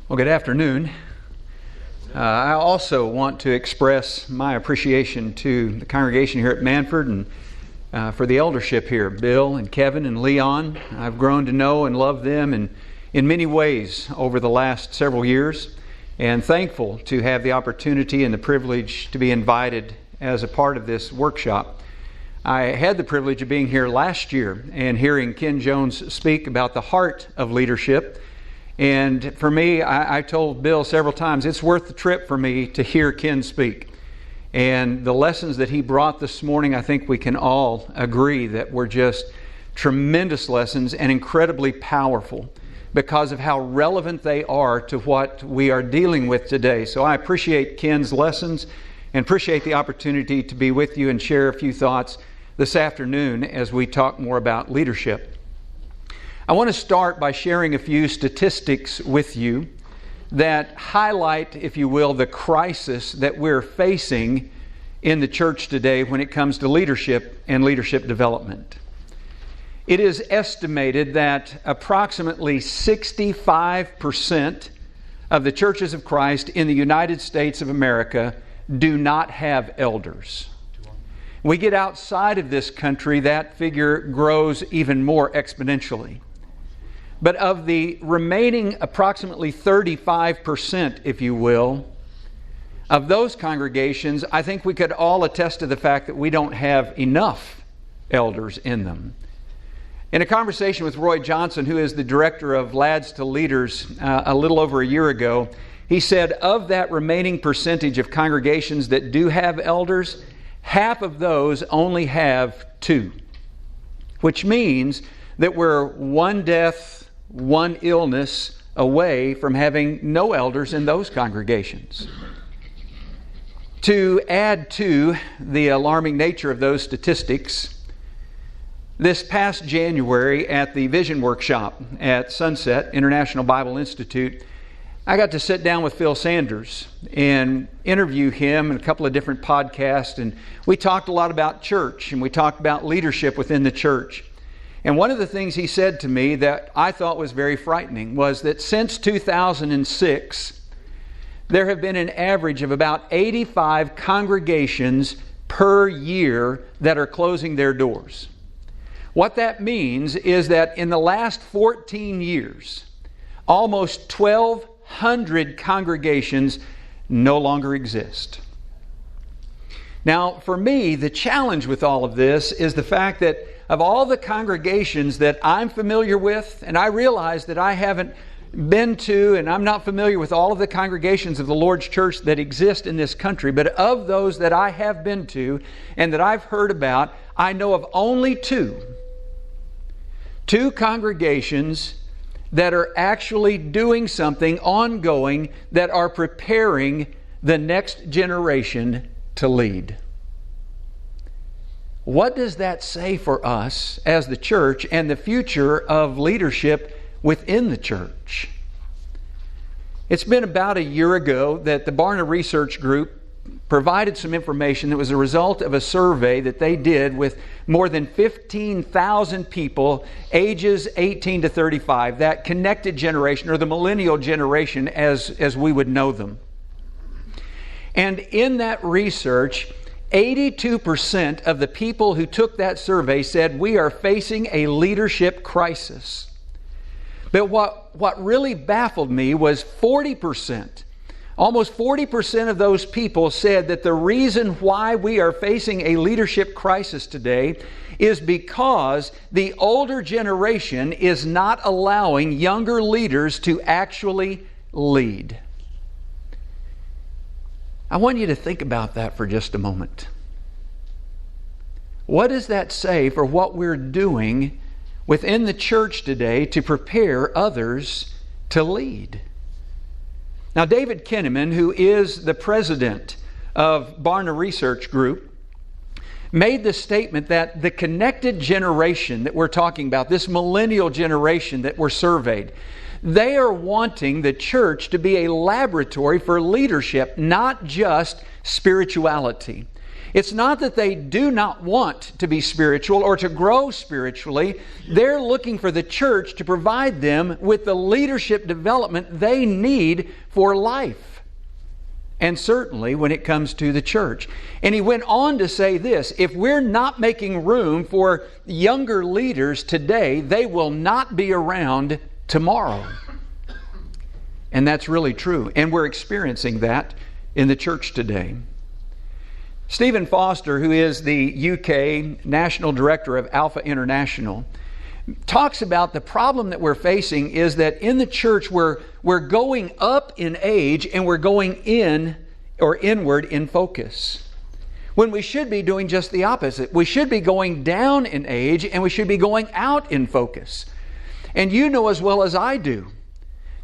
Well, good afternoon. I also want to express my appreciation to the congregation here at Manford and for the eldership here, Bill and Kevin and Leon. I've grown to know and love them in many ways over the last several years, and thankful to have the opportunity and the privilege to be invited as a part of this workshop. I had the privilege of being here last year and hearing Ken Jones speak about the heart of leadership. And for me, I told Bill several times, it's worth the trip for me to hear Ken speak. And the lessons that he brought this morning, I think we can all agree that were just tremendous lessons and incredibly powerful because of how relevant they are to what we are dealing with today. So I appreciate Ken's lessons and appreciate the opportunity to be with you and share a few thoughts this afternoon as we talk more about leadership. I want to start by sharing a few statistics with you that highlight, if you will, the crisis that we're facing in the church today when it comes to leadership and leadership development. It is estimated that approximately 65% of the churches of Christ in the United States of America do not have elders. We get outside of this country, that figure grows even more exponentially. But of the remaining approximately 35%, if you will, of those congregations, I think we could all attest to the fact that we don't have enough elders in them. In a conversation with Roy Johnson, who is the director of Lads to Leaders, a little over a year ago, he said of that remaining percentage of congregations that do have elders, half of those only have 2, which means that we're one death, one illness away from having no elders in those congregations. To add to the alarming nature of those statistics, this past January at the Vision Workshop at Sunset International Bible Institute, I got to sit down with Phil Sanders and interview him in a couple of different podcasts, and we talked a lot about church and we talked about leadership within the church. And one of the things he said to me that I thought was very frightening was that since 2006, there have been an average of about 85 congregations per year that are closing their doors. What that means is that in the last 14 years, almost 1,200 congregations no longer exist. Now, for me, the challenge with all of this is the fact that of all the congregations that I'm familiar with, and I realize that I haven't been to, and I'm not familiar with all of the congregations of the Lord's church that exist in this country, but of those that I have been to and that I've heard about, I know of only two congregations that are actually doing something ongoing that are preparing the next generation to lead. What does that say for us as the church and the future of leadership within the church? It's been about a year ago that the Barna Research Group provided some information that was a result of a survey that they did with more than 15,000 people ages 18 to 35, that connected generation or the millennial generation as we would know them. And in that research, 82% of the people who took that survey said we are facing a leadership crisis. But what really baffled me was 40%. Almost 40% of those people said that the reason why we are facing a leadership crisis today is because the older generation is not allowing younger leaders to actually lead. I want you to think about that for just a moment. What does that say for what we're doing within the church today to prepare others to lead? Now, David Kinnaman, who is the president of Barna Research Group, made the statement that the connected generation that we're talking about, this millennial generation that we're surveyed, they are wanting the church to be a laboratory for leadership, not just spirituality. It's not that they do not want to be spiritual or to grow spiritually. They're looking for the church to provide them with the leadership development they need for life. And certainly when it comes to the church. And he went on to say this, if we're not making room for younger leaders today, they will not be around tomorrow. And that's really true. And we're experiencing that in the church today. Stephen Foster, who is the UK National Director of Alpha International, talks about the problem that we're facing is that in the church we're going up in age and we're going in or inward in focus. When we should be doing just the opposite. We should be going down in age and we should be going out in focus. And you know as well as I do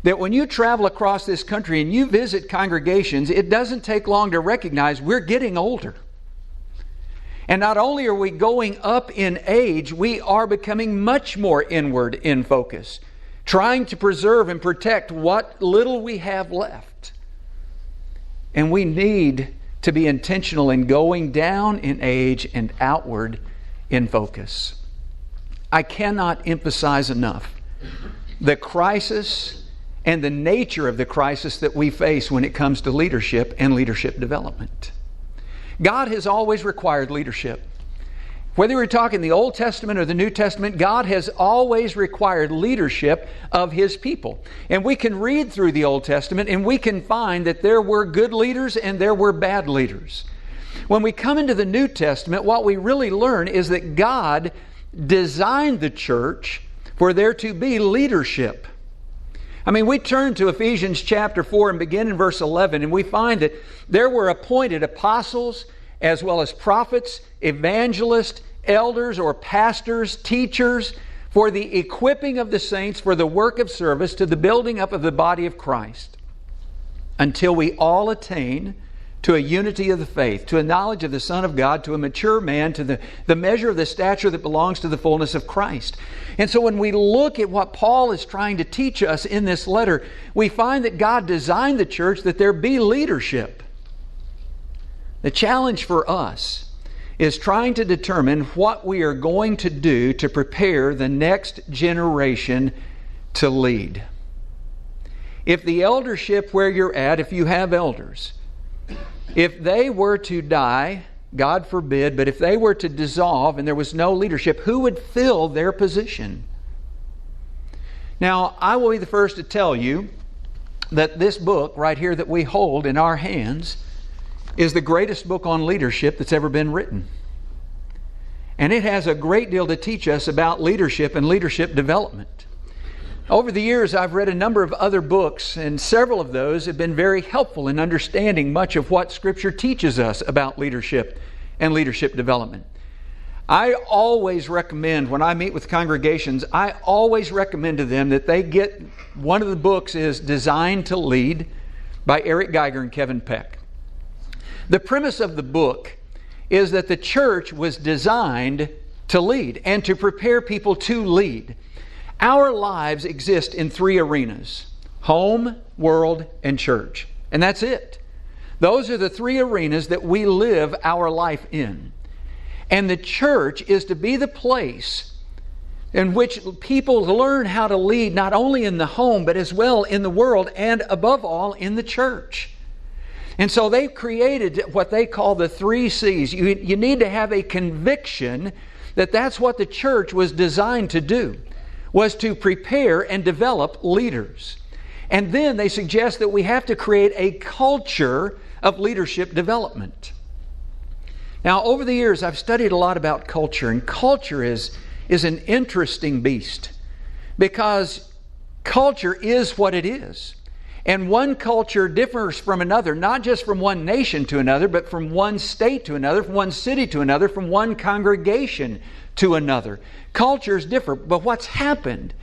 that when you travel across this country and you visit congregations, it doesn't take long to recognize we're getting older. And not only are we going up in age, we are becoming much more inward in focus, trying to preserve and protect what little we have left. And we need to be intentional in going down in age and outward in focus. I cannot emphasize enough the crisis and the nature of the crisis that we face when it comes to leadership and leadership development. God has always required leadership. Whether we're talking the Old Testament or the New Testament, God has always required leadership of His people. And we can read through the Old Testament and we can find that there were good leaders and there were bad leaders. When we come into the New Testament, what we really learn is that God designed the church for there to be leadership. I mean, we turn to Ephesians chapter 4 and begin in verse 11, and we find that there were appointed apostles as well as prophets, evangelists, elders or pastors, teachers, for the equipping of the saints for the work of service to the building up of the body of Christ, until we all attain to a unity of the faith, to a knowledge of the Son of God, to a mature man, to the measure of the stature that belongs to the fullness of Christ. And so when we look at what Paul is trying to teach us in this letter, we find that God designed the church that there be leadership. The challenge for us is trying to determine what we are going to do to prepare the next generation to lead. If the eldership where you're at, if you have elders, if they were to die, God forbid, but if they were to dissolve and there was no leadership, who would fill their position? Now, I will be the first to tell you that this book right here that we hold in our hands is the greatest book on leadership that's ever been written. And it has a great deal to teach us about leadership and leadership development. Over the years, I've read a number of other books, and several of those have been very helpful in understanding much of what Scripture teaches us about leadership and leadership development. I always recommend, when I meet with congregations, I always recommend to them that they get, one of the books is Designed to Lead by Eric Geiger and Kevin Peck. The premise of the book is that the church was designed to lead and to prepare people to lead. Our lives exist in three arenas: home, world, and church. And that's it. Those are the three arenas that we live our life in. And the church is to be the place in which people learn how to lead, not only in the home, but as well in the world, and above all, in the church. And so they've created what they call the 3 C's. You need to have a conviction that that's what the church was designed to do, was to prepare and develop leaders. And then they suggest that we have to create a culture of leadership development. Now, over the years, I've studied a lot about culture, and culture is an interesting beast, because culture is what it is. And one culture differs from another, not just from one nation to another, but from one state to another, from one city to another, from one congregation to another. Cultures differ, but what's happened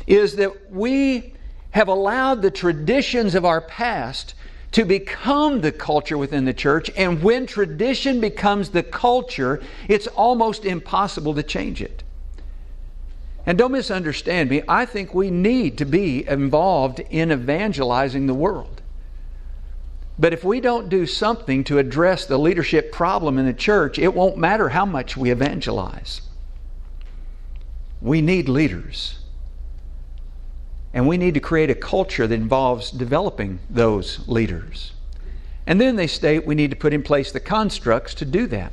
is that we have allowed the traditions of our past to become the culture within the church, and when tradition becomes the culture, it's almost impossible to change it. And don't misunderstand me, I think we need to be involved in evangelizing the world. But if we don't do something to address the leadership problem in the church, it won't matter how much we evangelize. We need leaders. And we need to create a culture that involves developing those leaders. And then they state we need to put in place the constructs to do that.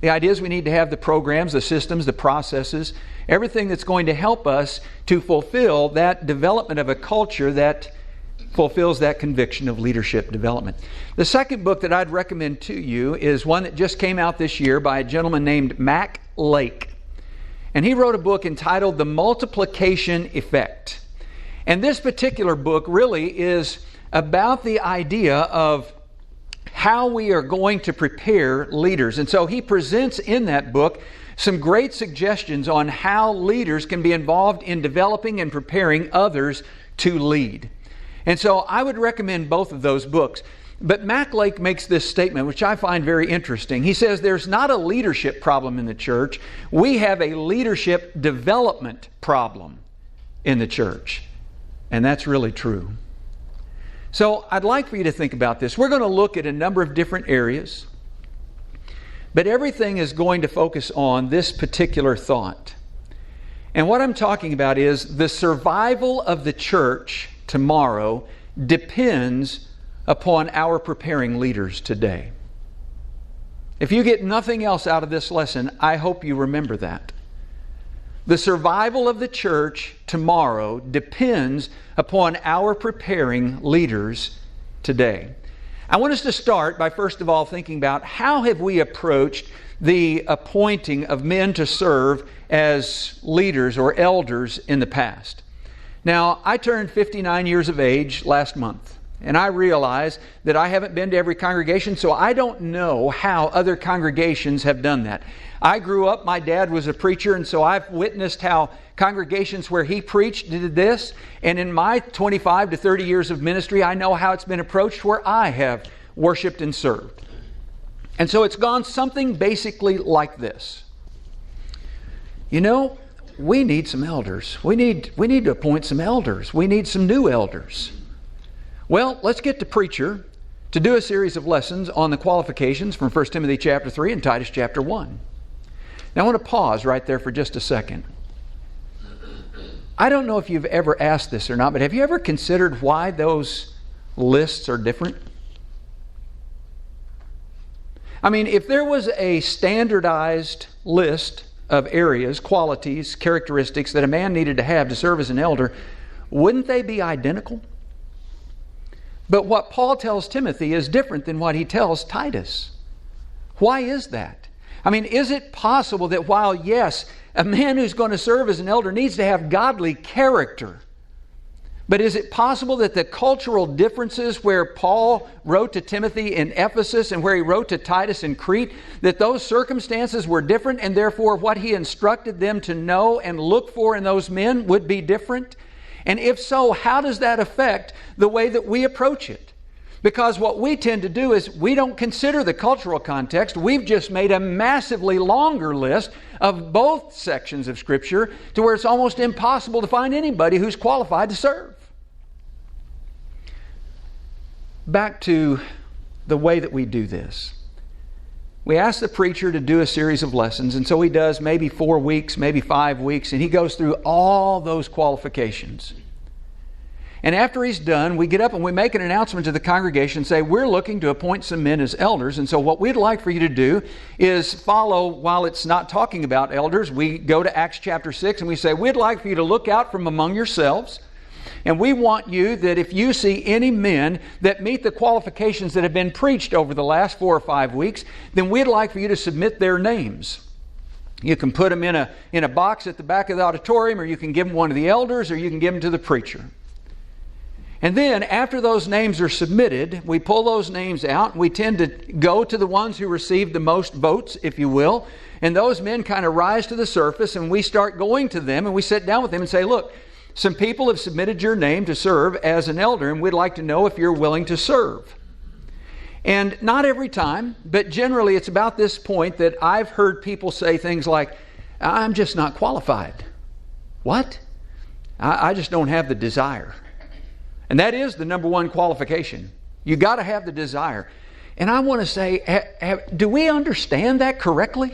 The idea is we need to have the programs, the systems, the processes, everything that's going to help us to fulfill that development of a culture that fulfills that conviction of leadership development. The second book that I'd recommend to you is one that just came out this year by a gentleman named Mac Lake. And he wrote a book entitled The Multiplication Effect. And this particular book really is about the idea of how we are going to prepare leaders. And so he presents in that book some great suggestions on how leaders can be involved in developing and preparing others to lead. And so I would recommend both of those books. But Mac Lake makes this statement, which I find very interesting. He says there's not a leadership problem in the church. We have a leadership development problem in the church. And that's really true. So I'd like for you to think about this. We're going to look at a number of different areas, but everything is going to focus on this particular thought. And what I'm talking about is the survival of the church tomorrow depends upon our preparing leaders today. If you get nothing else out of this lesson, I hope you remember that. The survival of the church tomorrow depends upon our preparing leaders today. I want us to start by first of all thinking about how have we approached the appointing of men to serve as leaders or elders in the past. Now, I turned 59 years of age last month, and I realize that I haven't been to every congregation, so I don't know how other congregations have done that. I grew up, my dad was a preacher, and so I've witnessed how congregations where he preached did this. And in my 25 to 30 years of ministry, I know how it's been approached where I have worshiped and served. And so it's gone something basically like this. You know, we need some elders. We need to appoint some elders. We need some new elders. Well, let's get the preacher to do a series of lessons on the qualifications from 1 Timothy chapter 3 and Titus chapter 1. Now, I want to pause right there for just a second. I don't know if you've ever asked this or not, but have you ever considered why those lists are different? I mean, if there was a standardized list of areas, qualities, characteristics that a man needed to have to serve as an elder, wouldn't they be identical? But what Paul tells Timothy is different than what he tells Titus. Why is that? I mean, is it possible that while, yes, a man who's going to serve as an elder needs to have godly character, but is it possible that the cultural differences where Paul wrote to Timothy in Ephesus and where he wrote to Titus in Crete, that those circumstances were different and therefore what he instructed them to know and look for in those men would be different? And if so, how does that affect the way that we approach it? Because what we tend to do is we don't consider the cultural context. We've just made a massively longer list of both sections of Scripture to where it's almost impossible to find anybody who's qualified to serve. Back to the way that we do this. We ask the preacher to do a series of lessons, and so he does maybe 4 weeks, maybe 5 weeks, and he goes through all those qualifications. And after he's done, we get up and we make an announcement to the congregation and say, we're looking to appoint some men as elders. And so what we'd like for you to do is follow, while it's not talking about elders, we go to Acts chapter 6 and we say, we'd like for you to look out from among yourselves. And we want you that if you see any men that meet the qualifications that have been preached over the last 4 or 5 weeks, then we'd like for you to submit their names. You can put them in a box at the back of the auditorium, or you can give them one to the elders, or you can give them to the preacher. And then after those names are submitted, we pull those names out, and we tend to go to the ones who received the most votes, if you will. And those men kind of rise to the surface, and we start going to them, and we sit down with them and say, look, some people have submitted your name to serve as an elder, and we'd like to know if you're willing to serve. And not every time, but generally it's about this point that I've heard people say things like, I'm just not qualified. What? I just don't have the desire. And that is the number one qualification. You got to have the desire. And I want to say, do we understand that correctly?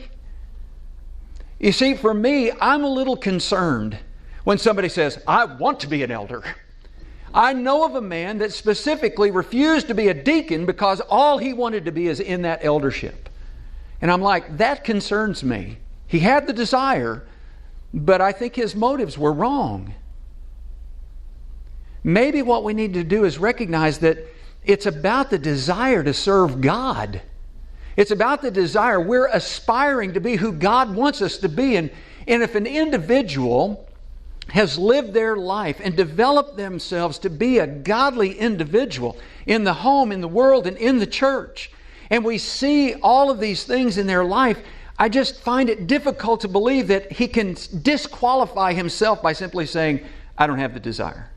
You see, for me, I'm a little concerned when somebody says, I want to be an elder. I know of a man that specifically refused to be a deacon because all he wanted to be is in that eldership. And I'm like, that concerns me. He had the desire, but I think his motives were wrong. Maybe what we need to do is recognize that it's about the desire to serve God. It's about the desire. We're aspiring to be who God wants us to be. And if an individual has lived their life and developed themselves to be a godly individual in the home, in the world, and in the church, and we see all of these things in their life, I just find it difficult to believe that he can disqualify himself by simply saying, I don't have the desire.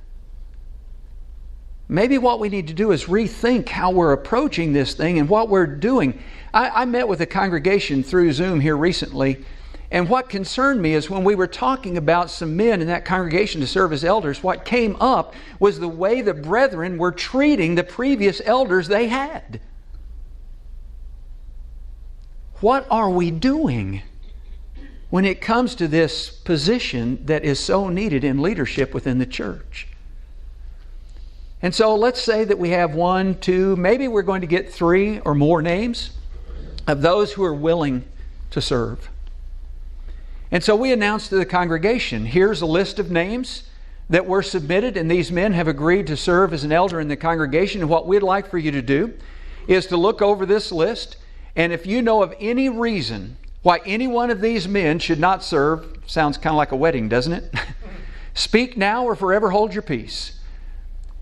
Maybe what we need to do is rethink how we're approaching this thing and what we're doing. I met with a congregation through Zoom here recently, and what concerned me is when we were talking about some men in that congregation to serve as elders, what came up was the way the brethren were treating the previous elders they had. What are we doing when it comes to this position that is so needed in leadership within the church? And so let's say that we have 1, 2, maybe we're going to get 3 or more names of those who are willing to serve. And so we announced to the congregation, here's a list of names that were submitted, and these men have agreed to serve as an elder in the congregation. And what we'd like for you to do is to look over this list, and if you know of any reason why any one of these men should not serve, sounds kind of like a wedding, doesn't it? Speak now or forever hold your peace.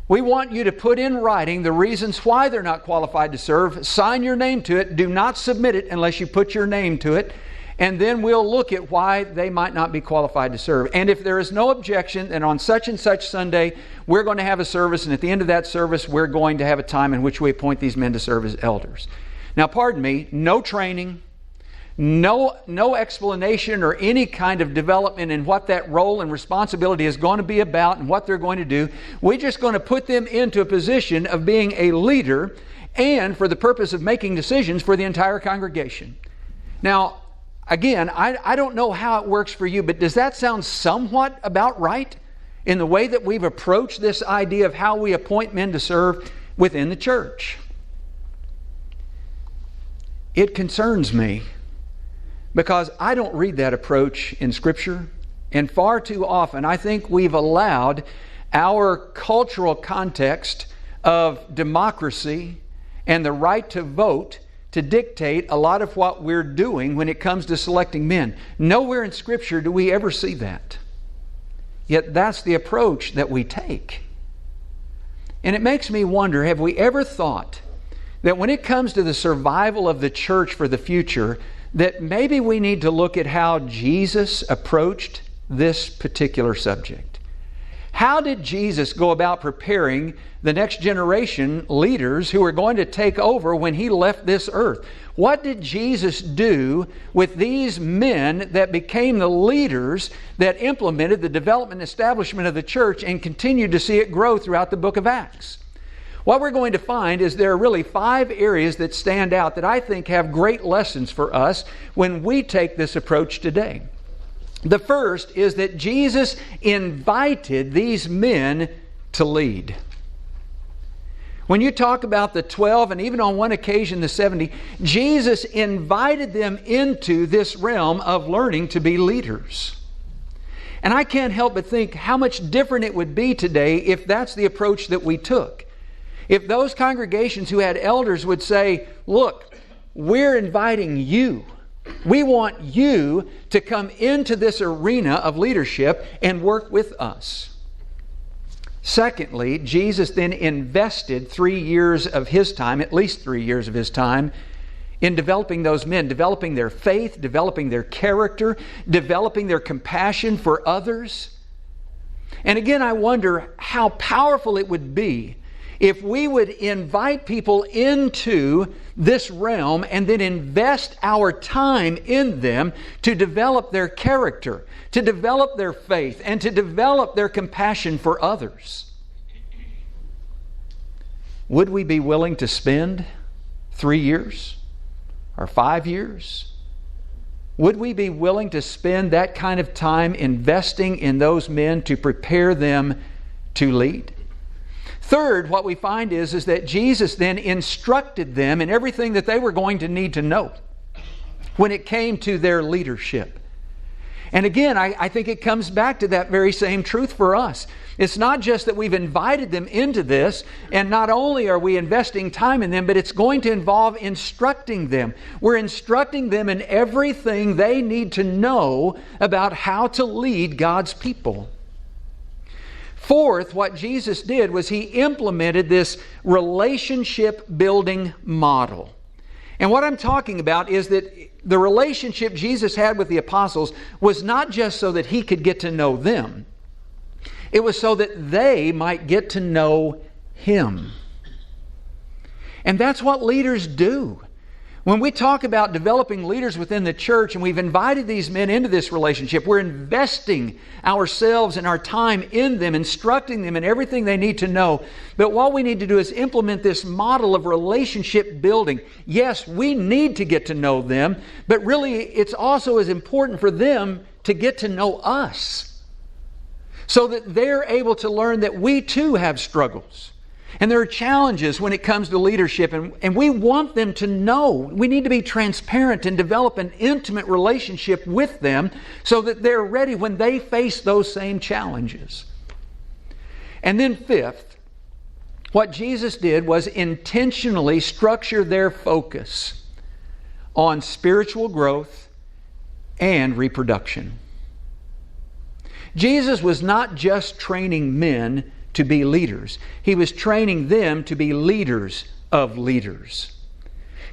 We want you to put in writing the reasons why they're not qualified to serve. Sign your name to it. Do not submit it unless you put your name to it. And then we'll look at why they might not be qualified to serve. And if there is no objection, then on such and such Sunday, we're going to have a service. And at the end of that service, we're going to have a time in which we appoint these men to serve as elders. Now, pardon me, no training, no explanation or any kind of development in what that role and responsibility is going to be about and what they're going to do. We're just going to put them into a position of being a leader and for the purpose of making decisions for the entire congregation. Now, again, I don't know how it works for you, but does that sound somewhat about right in the way that we've approached this idea of how we appoint men to serve within the church? It concerns me because I don't read that approach in Scripture, and far too often I think we've allowed our cultural context of democracy and the right to vote to dictate a lot of what we're doing when it comes to selecting men. Nowhere in Scripture do we ever see that. Yet that's the approach that we take. And it makes me wonder, have we ever thought that when it comes to the survival of the church for the future, that maybe we need to look at how Jesus approached this particular subject? How did Jesus go about preparing the next generation leaders who are going to take over when He left this earth? What did Jesus do with these men that became the leaders that implemented the development and establishment of the church and continued to see it grow throughout the book of Acts? What we're going to find is there are really 5 areas that stand out that I think have great lessons for us when we take this approach today. The first is that Jesus invited these men to lead. When you talk about the 12 and even on one occasion the 70, Jesus invited them into this realm of learning to be leaders. And I can't help but think how much different it would be today if that's the approach that we took. If those congregations who had elders would say, look, we're inviting you. We want you to come into this arena of leadership and work with us. Secondly, Jesus then invested 3 years of His time, at least 3 years of His time, in developing those men, developing their faith, developing their character, developing their compassion for others. And again, I wonder how powerful it would be if we would invite people into this realm and then invest our time in them to develop their character, to develop their faith, and to develop their compassion for others. would we be willing to spend 3 years or 5 years? Would we be willing to spend that kind of time investing in those men to prepare them to lead? Third, what we find is that Jesus then instructed them in everything that they were going to need to know when it came to their leadership. And again, I think it comes back to that very same truth for us. It's not just that we've invited them into this, and not only are we investing time in them, but it's going to involve instructing them. We're instructing them in everything they need to know about how to lead God's people. Fourth, what Jesus did was He implemented this relationship building model. And what I'm talking about is that the relationship Jesus had with the apostles was not just so that He could get to know them. It was so that they might get to know Him. And that's what leaders do. When we talk about developing leaders within the church and we've invited these men into this relationship, we're investing ourselves and our time in them, instructing them in everything they need to know. But what we need to do is implement this model of relationship building. Yes, we need to get to know them, but really it's also as important for them to get to know us, so that they're able to learn that we too have struggles. And there are challenges when it comes to leadership, and we want them to know. We need to be transparent and develop an intimate relationship with them so that they're ready when they face those same challenges. And then fifth, what Jesus did was intentionally structure their focus on spiritual growth and reproduction. Jesus was not just training men to be leaders. He was training them to be leaders of leaders.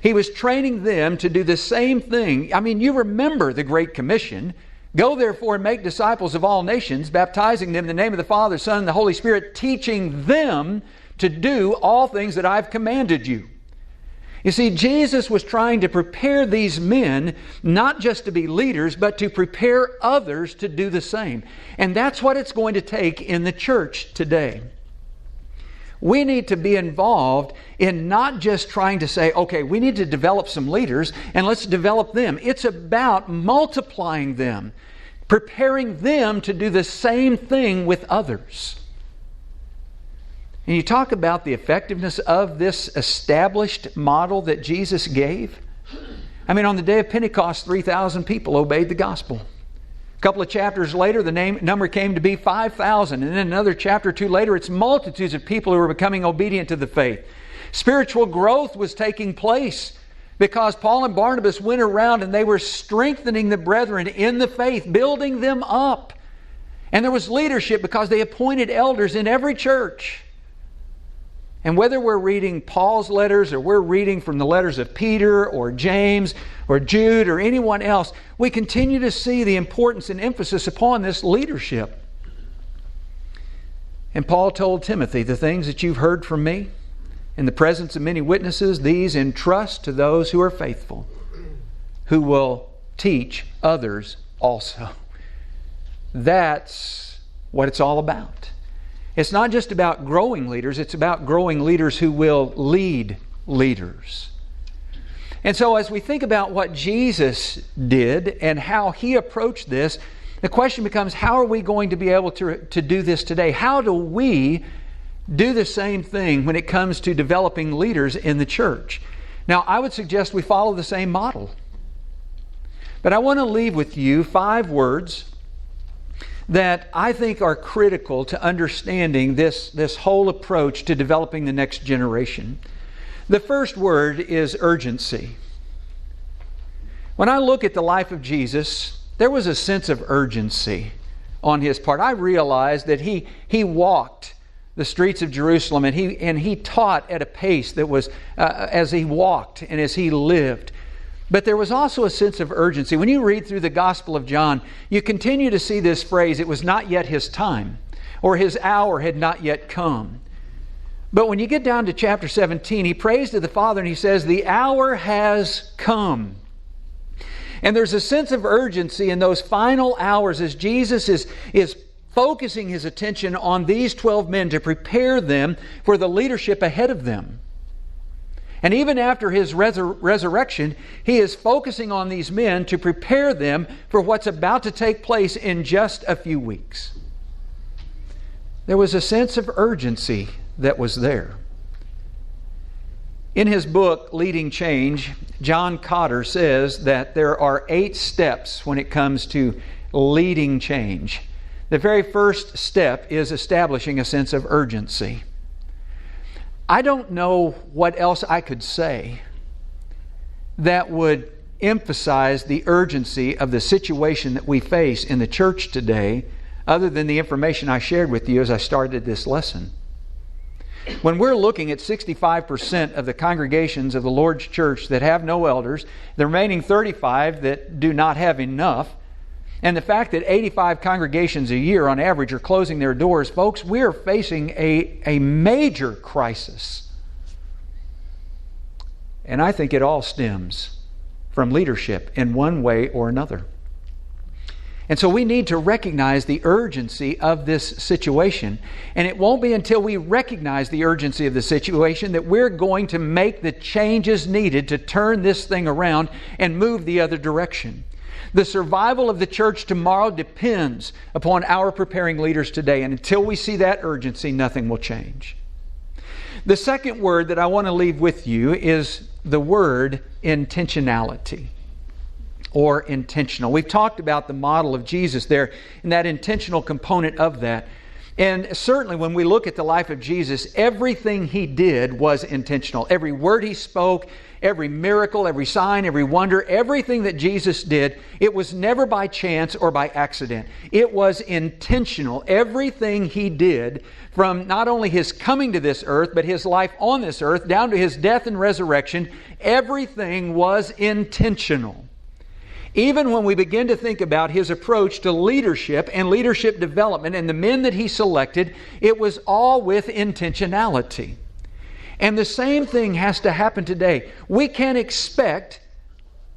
He was training them to do the same thing. I mean, you remember the Great Commission. Go therefore and make disciples of all nations, baptizing them in the name of the Father, Son, and the Holy Spirit, teaching them to do all things that I've commanded you. You see, Jesus was trying to prepare these men not just to be leaders, but to prepare others to do the same. And that's what it's going to take in the church today. We need to be involved in not just trying to say, okay, we need to develop some leaders and let's develop them. It's about multiplying them, preparing them to do the same thing with others. And you talk about the effectiveness of this established model that Jesus gave. I mean, on the day of Pentecost, 3,000 people obeyed the gospel. A couple of chapters later, the number came to be 5,000. And then another chapter or two later, it's multitudes of people who were becoming obedient to the faith. Spiritual growth was taking place because Paul and Barnabas went around and they were strengthening the brethren in the faith, building them up. And there was leadership because they appointed elders in every church. And whether we're reading Paul's letters or we're reading from the letters of Peter or James or Jude or anyone else, we continue to see the importance and emphasis upon this leadership. And Paul told Timothy, the things that you've heard from me in the presence of many witnesses, these entrust to those who are faithful, who will teach others also. That's what it's all about. It's not just about growing leaders, it's about growing leaders who will lead leaders. And so as we think about what Jesus did and how He approached this, the question becomes, how are we going to be able to do this today? How do we do the same thing when it comes to developing leaders in the church? Now, I would suggest we follow the same model. But I want to leave with you 5 words that I think are critical to understanding this whole approach to developing the next generation. The first word is urgency. When I look at the life of Jesus, there was a sense of urgency on His part. I realized that He walked the streets of Jerusalem and he taught at a pace that was as He walked and as He lived. But there was also a sense of urgency. When you read through the Gospel of John, you continue to see this phrase, it was not yet His time, or His hour had not yet come. But when you get down to chapter 17, He prays to the Father and He says, the hour has come. And there's a sense of urgency in those final hours as Jesus is focusing His attention on these 12 men to prepare them for the leadership ahead of them. And even after His resurrection, He is focusing on these men to prepare them for what's about to take place in just a few weeks. There was a sense of urgency that was there. In his book, Leading Change, John Cotter says that there are 8 steps when it comes to leading change. The very first step is establishing a sense of urgency. I don't know what else I could say that would emphasize the urgency of the situation that we face in the church today, other than the information I shared with you as I started this lesson. When we're looking at 65% of the congregations of the Lord's church that have no elders, the remaining 35 that do not have enough, and the fact that 85 congregations a year on average are closing their doors, folks, we are facing a major crisis. And I think it all stems from leadership in one way or another. And so we need to recognize the urgency of this situation. And it won't be until we recognize the urgency of the situation that we're going to make the changes needed to turn this thing around and move the other direction. The survival of the church tomorrow depends upon our preparing leaders today. And until we see that urgency, nothing will change. The second word that I want to leave with you is the word intentionality, or intentional. We've talked about the model of Jesus there and that intentional component of that. And certainly when we look at the life of Jesus, everything He did was intentional. Every word He spoke, every miracle, every sign, every wonder, everything that Jesus did, it was never by chance or by accident. It was intentional. Everything He did, from not only His coming to this earth, but His life on this earth, down to His death and resurrection, everything was intentional. Even when we begin to think about His approach to leadership and leadership development and the men that He selected, it was all with intentionality. And the same thing has to happen today. We can't expect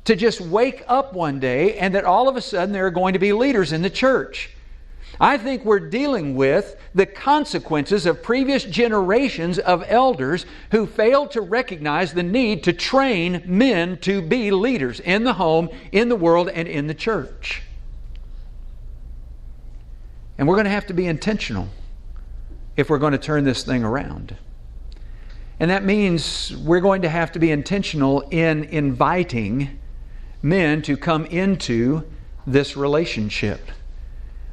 to just wake up one day and that all of a sudden there are going to be leaders in the church. I think we're dealing with the consequences of previous generations of elders who failed to recognize the need to train men to be leaders in the home, in the world, and in the church. And we're going to have to be intentional if we're going to turn this thing around. And that means we're going to have to be intentional in inviting men to come into this relationship.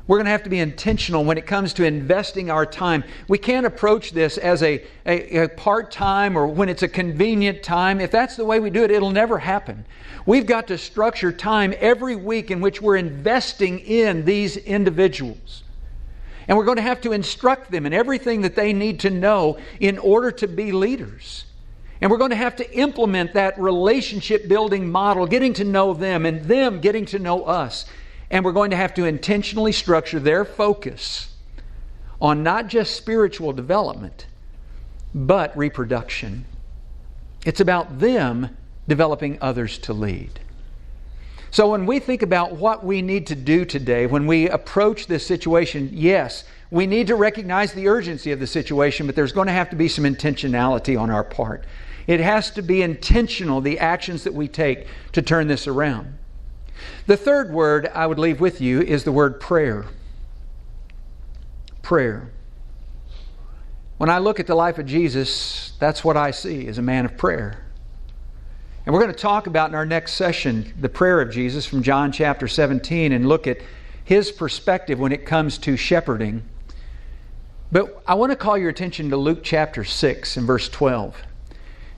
We're going to have to be intentional when it comes to investing our time. We can't approach this as a part-time or when it's a convenient time. If that's the way we do it, it'll never happen. We've got to structure time every week in which we're investing in these individuals. And we're going to have to instruct them in everything that they need to know in order to be leaders. And we're going to have to implement that relationship building model, getting to know them and them getting to know us. And we're going to have to intentionally structure their focus on not just spiritual development, but reproduction. It's about them developing others to lead. So when we think about what we need to do today, when we approach this situation, yes, we need to recognize the urgency of the situation, but there's going to have to be some intentionality on our part. It has to be intentional, the actions that we take to turn this around. The third word I would leave with you is the word prayer. Prayer. When I look at the life of Jesus, that's what I see as a man of prayer. And we're going to talk about in our next session the prayer of Jesus from John chapter 17 and look at His perspective when it comes to shepherding. But I want to call your attention to Luke chapter 6 and verse 12.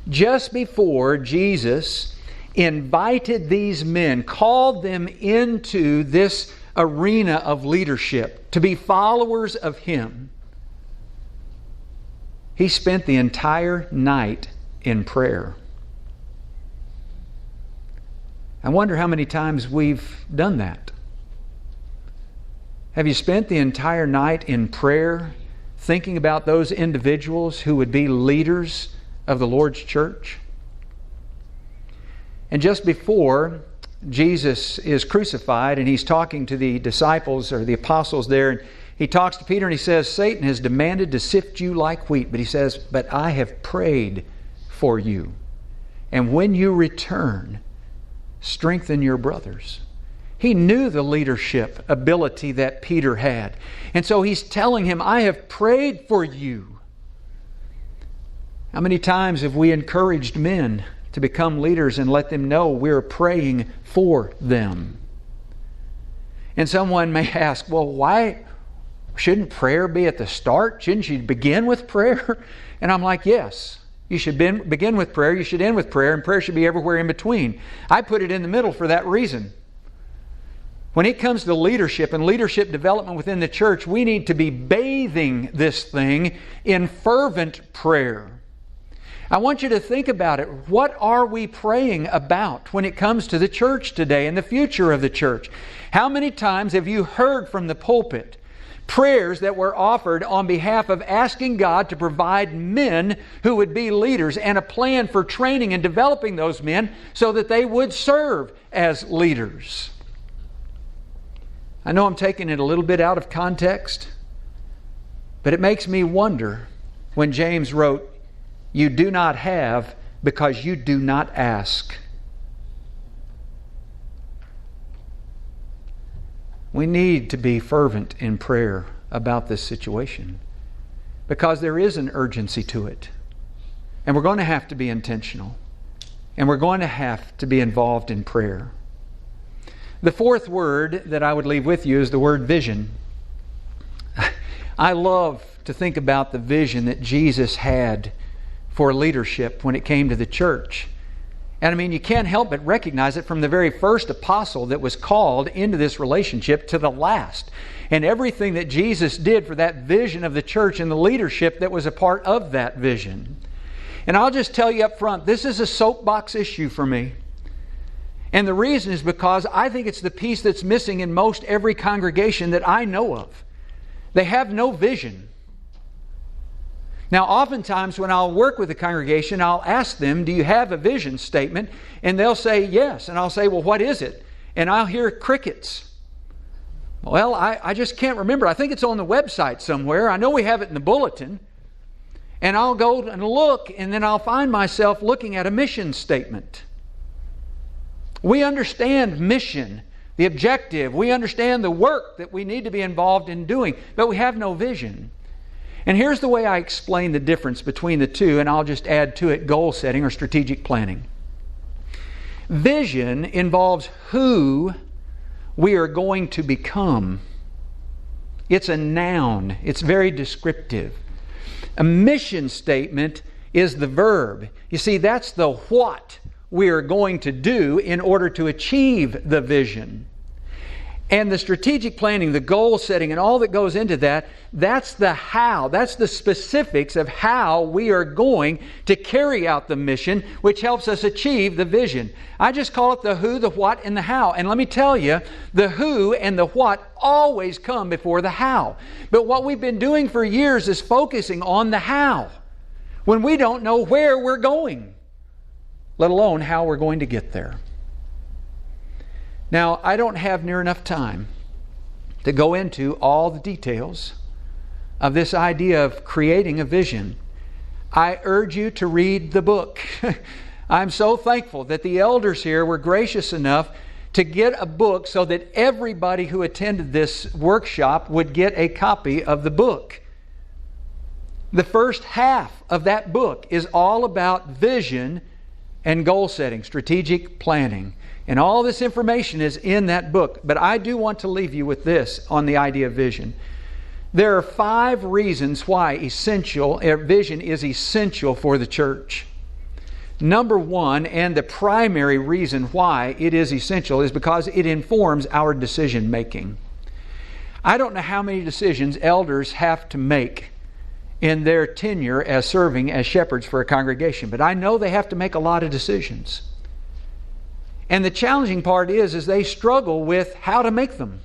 Just before Jesus invited these men, called them into this arena of leadership to be followers of Him, He spent the entire night in prayer. I wonder how many times we've done that. Have you spent the entire night in prayer thinking about those individuals who would be leaders of the Lord's church? And just before Jesus is crucified and He's talking to the disciples or the apostles there, he talks to Peter and he says, Satan has demanded to sift you like wheat. But he says, but I have prayed for you. And when you return, strengthen your brothers. He knew the leadership ability that Peter had. And so he's telling him, I have prayed for you. How many times have we encouraged men to become leaders and let them know we're praying for them? And someone may ask, well, why shouldn't prayer be at the start? Shouldn't you begin with prayer? And I'm like, yes. You should begin with prayer, you should end with prayer, and prayer should be everywhere in between. I put it in the middle for that reason. When it comes to leadership and leadership development within the church, we need to be bathing this thing in fervent prayer. I want you to think about it. What are we praying about when it comes to the church today and the future of the church? How many times have you heard from the pulpit prayers that were offered on behalf of asking God to provide men who would be leaders and a plan for training and developing those men so that they would serve as leaders? I know I'm taking it a little bit out of context, but it makes me wonder when James wrote, you do not have because you do not ask. We need to be fervent in prayer about this situation because there is an urgency to it. And we're going to have to be intentional. And we're going to have to be involved in prayer. The fourth word that I would leave with you is the word vision. I love to think about the vision that Jesus had for leadership when it came to the church. And I mean, you can't help but recognize it from the very first apostle that was called into this relationship to the last. And everything that Jesus did for that vision of the church and the leadership that was a part of that vision. And I'll just tell you up front, this is a soapbox issue for me. And the reason is because I think it's the piece that's missing in most every congregation that I know of. They have no vision. Now, oftentimes when I'll work with a congregation, I'll ask them, do you have a vision statement? And they'll say yes. And I'll say, well, what is it? And I'll hear crickets. Well, I just can't remember. I think it's on the website somewhere. I know we have it in the bulletin. And I'll go and look, and then I'll find myself looking at a mission statement. We understand mission, the objective. We understand the work that we need to be involved in doing, but we have no vision. And here's the way I explain the difference between the two, and I'll just add to it goal setting or strategic planning. Vision involves who we are going to become. It's a noun. It's very descriptive. A mission statement is the verb. You see, that's the what we are going to do in order to achieve the vision. And the strategic planning, the goal setting, and all that goes into that, that's the how. That's the specifics of how we are going to carry out the mission, which helps us achieve the vision. I just call it the who, the what, and the how. And let me tell you, the who and the what always come before the how. But what we've been doing for years is focusing on the how, when we don't know where we're going, let alone how we're going to get there. Now, I don't have near enough time to go into all the details of this idea of creating a vision. I urge you to read the book. I'm so thankful that the elders here were gracious enough to get a book so that everybody who attended this workshop would get a copy of the book. The first half of that book is all about vision and goal setting, strategic planning. And all this information is in that book. But I do want to leave you with this on the idea of vision. There are 5 reasons why vision is essential for the church. Number 1, and the primary reason why it is essential, is because it informs our decision making. I don't know how many decisions elders have to make in their tenure as serving as shepherds for a congregation, but I know they have to make a lot of decisions. And the challenging part is they struggle with how to make them.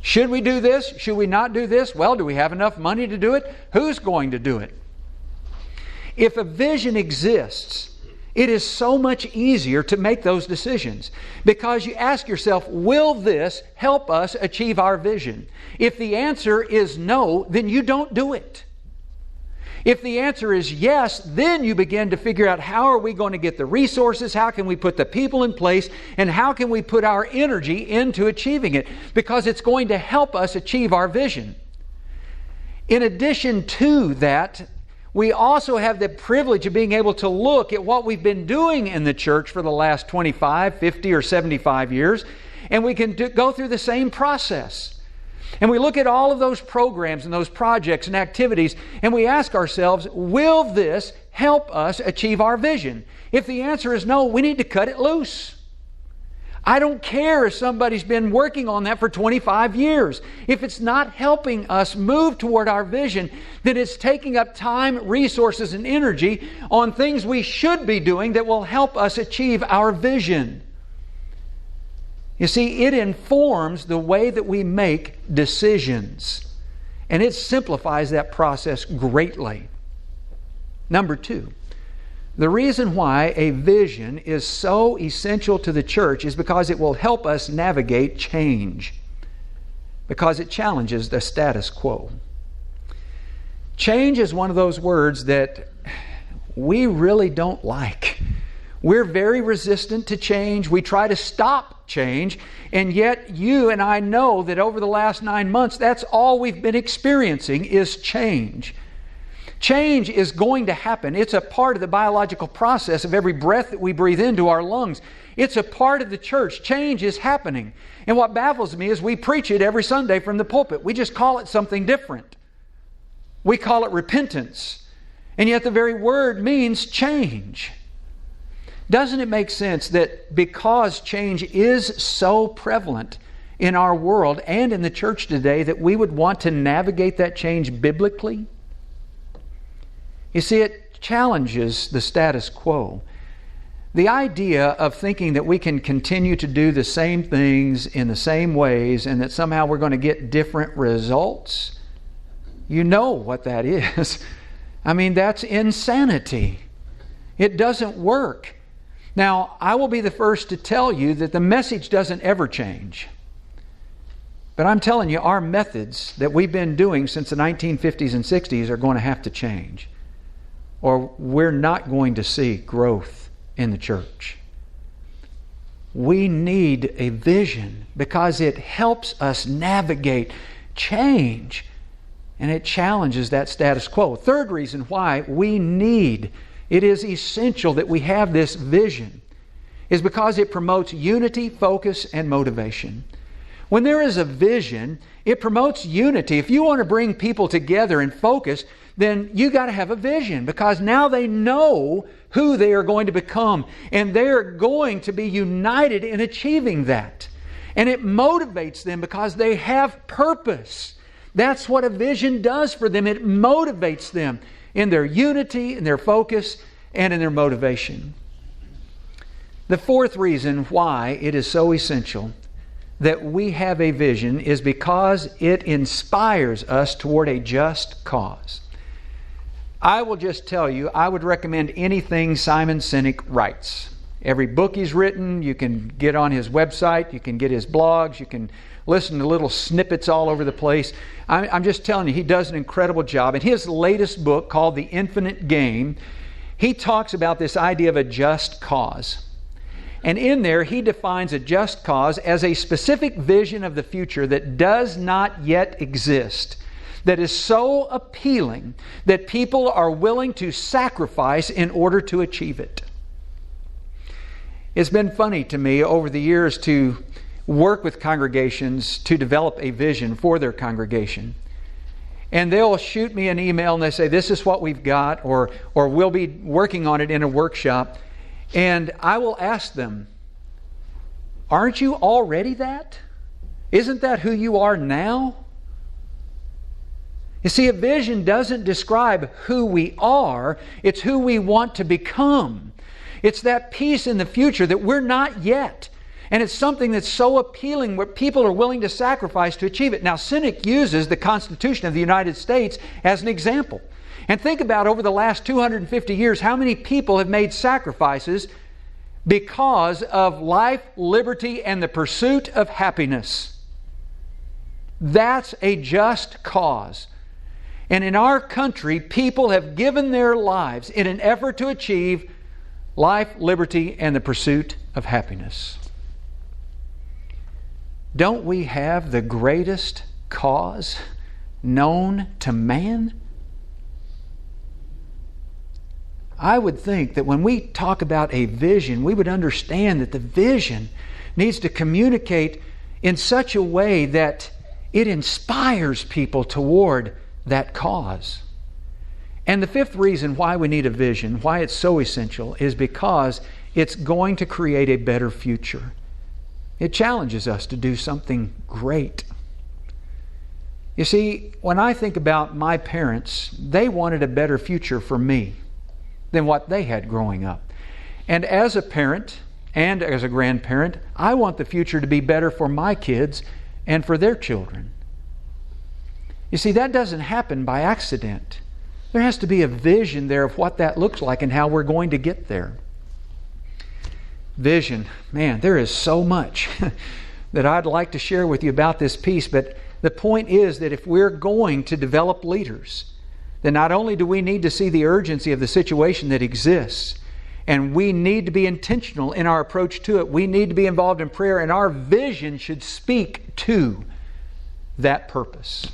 Should we do this? Should we not do this? Well, do we have enough money to do it? Who's going to do it? If a vision exists it is so much easier to make those decisions because you ask yourself, will this help us achieve our vision? If the answer is no, then you don't do it. If the answer is yes, then you begin to figure out how are we going to get the resources, how can we put the people in place, and how can we put our energy into achieving it, because it's going to help us achieve our vision. In addition to that, we also have the privilege of being able to look at what we've been doing in the church for the last 25, 50, or 75 years, and we can go through the same process. And we look at all of those programs and those projects and activities, and we ask ourselves, will this help us achieve our vision? If the answer is no, we need to cut it loose. I don't care if somebody's been working on that for 25 years. If it's not helping us move toward our vision, then it's taking up time, resources, and energy on things we should be doing that will help us achieve our vision. You see, it informs the way that we make decisions, and it simplifies that process greatly. Number 2, the reason why a vision is so essential to the church is because it will help us navigate change, because it challenges the status quo. Change is one of those words that we really don't like. We're very resistant to change. We try to stop change, and yet you and I know that over the last 9 months, that's all we've been experiencing is change. Change is going to happen. It's a part of the biological process of every breath that we breathe into our lungs. It's a part of the church. Change is happening. And what baffles me is we preach it every Sunday from the pulpit. We just call it something different. We call it repentance. And yet the very word means change. Doesn't it make sense that because change is so prevalent in our world and in the church today that we would want to navigate that change biblically? You see, it challenges the status quo. The idea of thinking that we can continue to do the same things in the same ways and that somehow we're going to get different results, you know what that is. I mean, that's insanity. It doesn't work. Now, I will be the first to tell you that the message doesn't ever change. But I'm telling you, our methods that we've been doing since the 1950s and 60s are going to have to change, or we're not going to see growth in the church. We need a vision because it helps us navigate change, and it challenges that status quo. Third reason why it is essential that we have this vision is because it promotes unity, focus, and motivation. When there is a vision, it promotes unity. If you want to bring people together and focus, then you got to have a vision, because now they know who they are going to become, and they're going to be united in achieving that. And it motivates them because they have purpose. That's what a vision does for them. It motivates them in their unity, in their focus, and in their motivation. The fourth reason why it is so essential that we have a vision is because it inspires us toward a just cause. I will just tell you, I would recommend anything Simon Sinek writes. Every book he's written, you can get on his website, you can get his blogs, you can listen to little snippets all over the place. I'm just telling you, he does an incredible job. In his latest book called The Infinite Game, he talks about this idea of a just cause. And in there, he defines a just cause as a specific vision of the future that does not yet exist, that is so appealing that people are willing to sacrifice in order to achieve it. It's been funny to me over the years to work with congregations to develop a vision for their congregation. And they'll shoot me an email and they say, this is what we've got, or we'll be working on it in a workshop. And I will ask them, aren't you already that? Isn't that who you are now? You see, a vision doesn't describe who we are, it's who we want to become. It's that piece in the future that we're not yet. And it's something that's so appealing where people are willing to sacrifice to achieve it. Now, Sinek uses the Constitution of the United States as an example. And think about over the last 250 years how many people have made sacrifices because of life, liberty, and the pursuit of happiness. That's a just cause. And in our country, people have given their lives in an effort to achieve life, liberty, and the pursuit of happiness. Don't we have the greatest cause known to man? I would think that when we talk about a vision, we would understand that the vision needs to communicate in such a way that it inspires people toward that cause. And the fifth reason why we need a vision, why it's so essential, is because it's going to create a better future. It challenges us to do something great. You see, when I think about my parents, they wanted a better future for me than what they had growing up. And as a parent and as a grandparent, I want the future to be better for my kids and for their children. You see, that doesn't happen by accident. There has to be a vision there of what that looks like and how we're going to get there. Vision. Man, there is so much that I'd like to share with you about this piece, but the point is that if we're going to develop leaders, then not only do we need to see the urgency of the situation that exists, and we need to be intentional in our approach to it, we need to be involved in prayer, and our vision should speak to that purpose.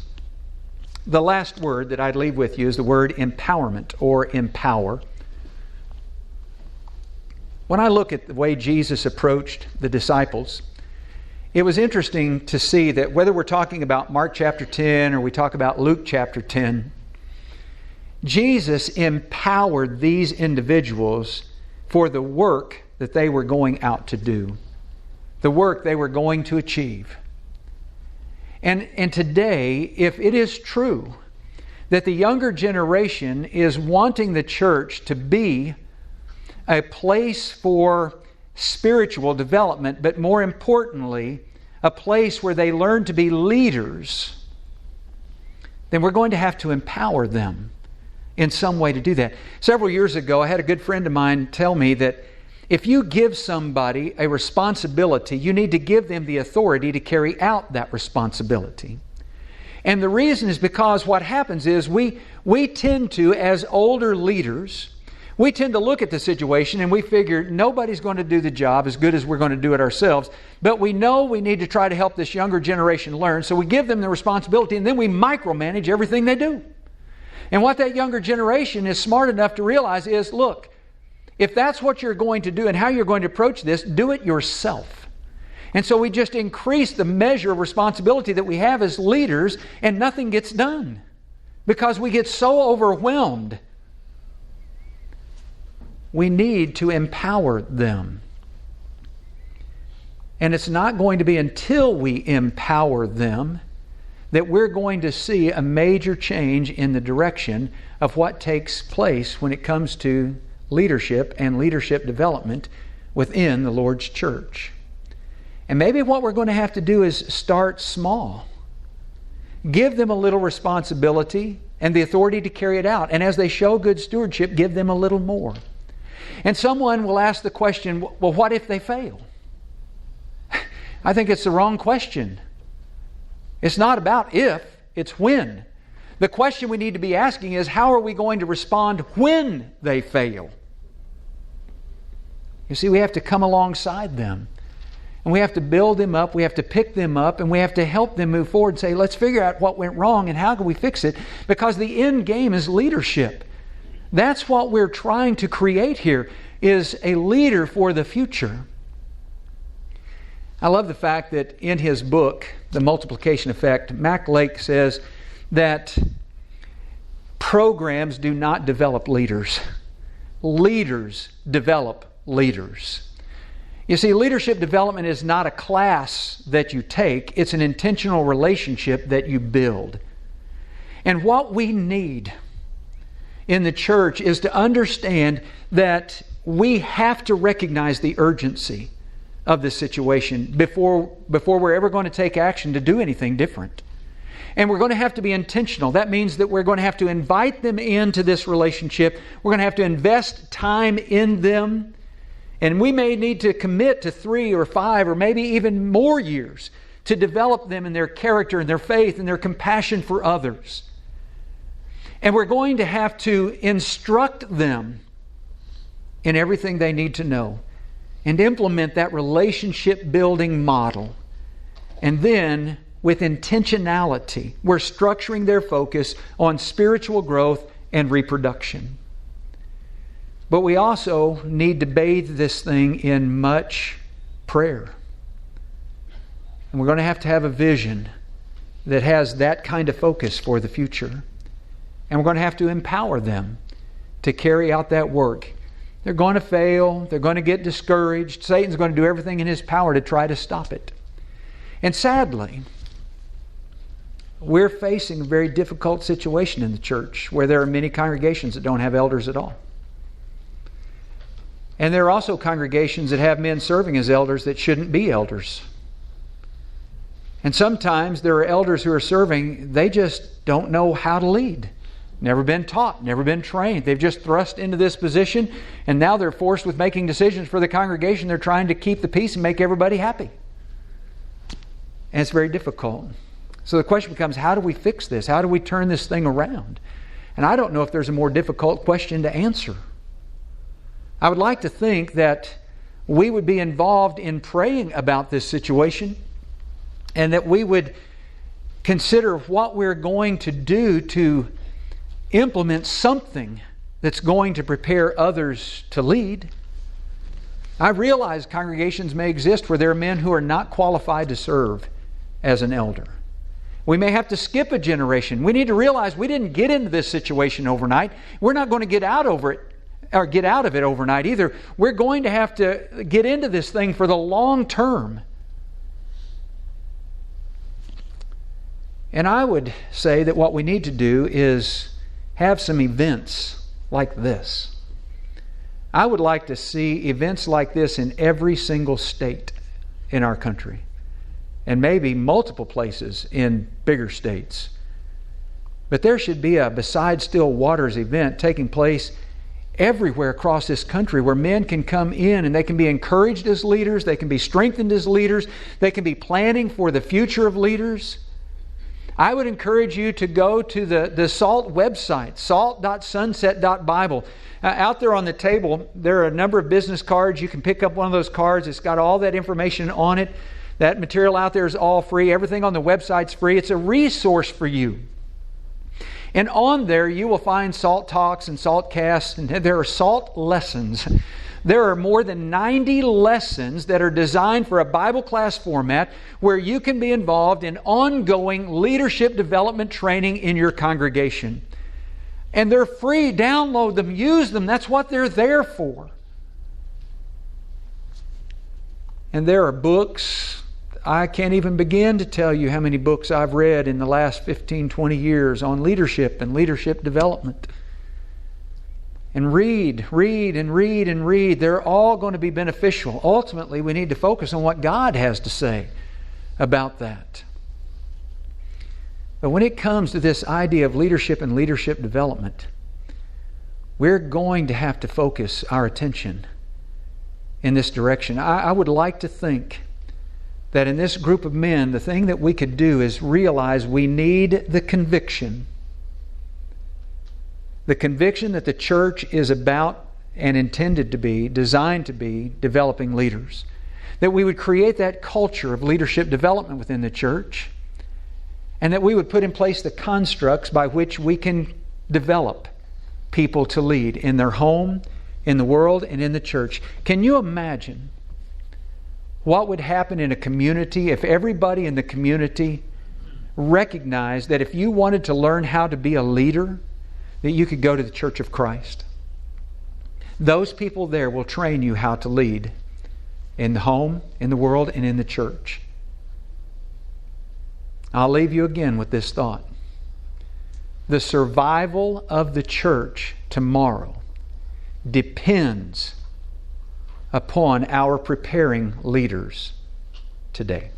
The last word that I'd leave with you is the word empowerment or empower. When I look at the way Jesus approached the disciples, it was interesting to see that whether we're talking about Mark chapter 10 or we talk about Luke chapter 10, Jesus empowered these individuals for the work that they were going out to do, the work they were going to achieve. And today, if it is true that the younger generation is wanting the church to be a place for spiritual development, but more importantly, a place where they learn to be leaders, then we're going to have to empower them in some way to do that. Several years ago, I had a good friend of mine tell me that if you give somebody a responsibility, you need to give them the authority to carry out that responsibility. And the reason is because what happens is we tend to, as older leaders, we tend to look at the situation and we figure nobody's going to do the job as good as we're going to do it ourselves, but we know we need to try to help this younger generation learn, so we give them the responsibility and then we micromanage everything they do. And what that younger generation is smart enough to realize is, look, if that's what you're going to do and how you're going to approach this, do it yourself. And so we just increase the measure of responsibility that we have as leaders, and nothing gets done because we get so overwhelmed. We need to empower them. And it's not going to be until we empower them that we're going to see a major change in the direction of what takes place when it comes to leadership and leadership development within the Lord's church. And maybe what we're going to have to do is start small. Give them a little responsibility and the authority to carry it out. And as they show good stewardship, give them a little more. And someone will ask the question, well, what if they fail? I think it's the wrong question. It's not about if, it's when. The question we need to be asking is, how are we going to respond when they fail? You see, we have to come alongside them. And we have to build them up, we have to pick them up, and we have to help them move forward and say, let's figure out what went wrong and how can we fix it? Because the end game is leadership. That's what we're trying to create here, is a leader for the future. I love the fact that in his book, The Multiplication Effect, Mac Lake says that programs do not develop leaders. Leaders develop leaders. You see, leadership development is not a class that you take. It's an intentional relationship that you build. And what we need in the church is to understand that we have to recognize the urgency of this situation before we're ever going to take action to do anything different. And we're going to have to be intentional. That means that we're going to have to invite them into this relationship. We're going to have to invest time in them. And we may need to commit to 3 or 5 or maybe even more years to develop them in their character and their faith and their compassion for others. And we're going to have to instruct them in everything they need to know and implement that relationship building model. And then, with intentionality, we're structuring their focus on spiritual growth and reproduction. But we also need to bathe this thing in much prayer. And we're going to have a vision that has that kind of focus for the future. And we're going to have to empower them to carry out that work. They're going to fail. They're going to get discouraged. Satan's going to do everything in his power to try to stop it. And sadly, we're facing a very difficult situation in the church where there are many congregations that don't have elders at all. And there are also congregations that have men serving as elders that shouldn't be elders. And sometimes there are elders who are serving, they just don't know how to lead. Never been taught, never been trained. They've just thrust into this position, and now they're forced with making decisions for the congregation. They're trying to keep the peace and make everybody happy. And it's very difficult. So the question becomes, how do we fix this? How do we turn this thing around? And I don't know if there's a more difficult question to answer. I would like to think that we would be involved in praying about this situation and that we would consider what we're going to do to implement something that's going to prepare others to lead. I realize congregations may exist where there are men who are not qualified to serve as an elder. We may have to skip a generation. We need to realize we didn't get into this situation overnight. We're not going to get out of it overnight either. We're going to have to get into this thing for the long term. And I would say that what we need to do is have some events like this. I would like to see events like this in every single state in our country, and maybe multiple places in bigger states. But there should be a Beside Still Waters event taking place everywhere across this country where men can come in and they can be encouraged as leaders, they can be strengthened as leaders, they can be planning for the future of leaders. I would encourage you to go to the SALT website, salt.sunset.bible. Out there on the table, there are a number of business cards. You can pick up one of those cards. It's got all that information on it. That material out there is all free. Everything on the website's free. It's a resource for you. And on there, you will find SALT Talks and SALT Casts, and there are SALT lessons. There are more than 90 lessons that are designed for a Bible class format where you can be involved in ongoing leadership development training in your congregation. And they're free. Download them, use them. That's what they're there for. And there are books. I can't even begin to tell you how many books I've read in the last 15, 20 years on leadership and leadership development. And read. They're all going to be beneficial. Ultimately, we need to focus on what God has to say about that. But when it comes to this idea of leadership and leadership development, we're going to have to focus our attention in this direction. I would like to think that in this group of men, the thing that we could do is realize we need the conviction that the church is about and intended to be, designed to be, developing leaders. That we would create that culture of leadership development within the church, and that we would put in place the constructs by which we can develop people to lead in their home, in the world, and in the church. Can you imagine what would happen in a community if everybody in the community recognized that if you wanted to learn how to be a leader, that you could go to the Church of Christ? Those people there will train you how to lead in the home, in the world, and in the church. I'll leave you again with this thought. The survival of the church tomorrow depends upon our preparing leaders today.